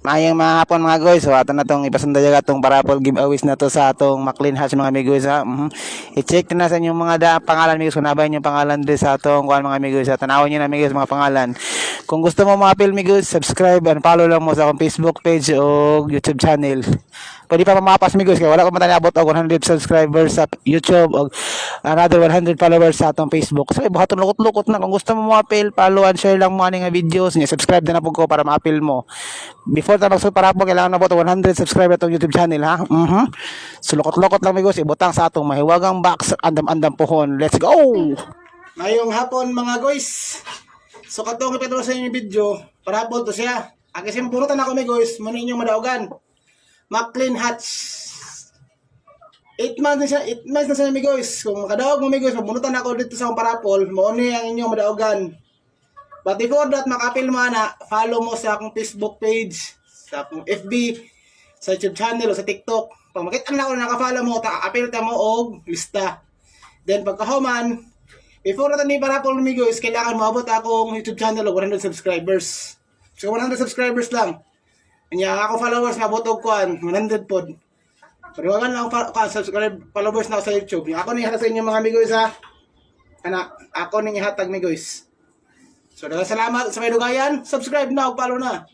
Mayang mga hapon mga guys. So ato na tong ipasundaya atong parapol giveaways na to sa atong McLean Hatch mga amigos ha. I-check na sa inyong mga pangalan amigos kung nabay yung pangalan din sa atong kuan mga amigos. Tanawon niyo na amigos mga pangalan. Kung gusto mo mga apil amigos, subscribe and follow lang mo sa akong Facebook page o YouTube channel. Pwede pa mamapas amigos kaya wala ko matanabot og 100 subscribers sa YouTube o another 100 followers sa atong Facebook. So ibuhaton lukot-lukot na kung gusto mo mga apil, follow and share lang mo ani nga videos niya. Subscribe na po ko para ma-apil mo. Before ta magsuparapol kailangan na po 100 subscriber atong YouTube channel ha. So lukot-lukot lang amigos ibutang sa atong mahiwagang box andam-andam pohon. Let's go. Ngayong hapon mga guys. So katong ipaturo sa inyo video, parapol to siya. Ang isimpurutan ako mga guys, muna inyong madaugan. McLean Hatch. 8 months na siya, 8 months na siya mga guys. Kung makadaog mo mga guys, mabunutan ako dito sa akong parapol, mauni ang inyong madaugan. But before that, makapil mo na, follow mo sa akong Facebook page, sa akong FB, sa YouTube channel o sa TikTok. Pag makita na ako na nakafollow mo, apil ta mo og lista. Then pagkahuman, before natin ni parapol mga guys, kailangan maabot akong YouTube channel o 100 subscribers. So 100 subscribers lang. Kanya ako followers na botog kuan 100 pod. Pariwagan lang subscribe followers na ako sa YouTube. Yung ako ni hatag sa inyo mga amigos ha. Ako ni hatag amigos. So salamat sa may dugayan. Subscribe na, follow na.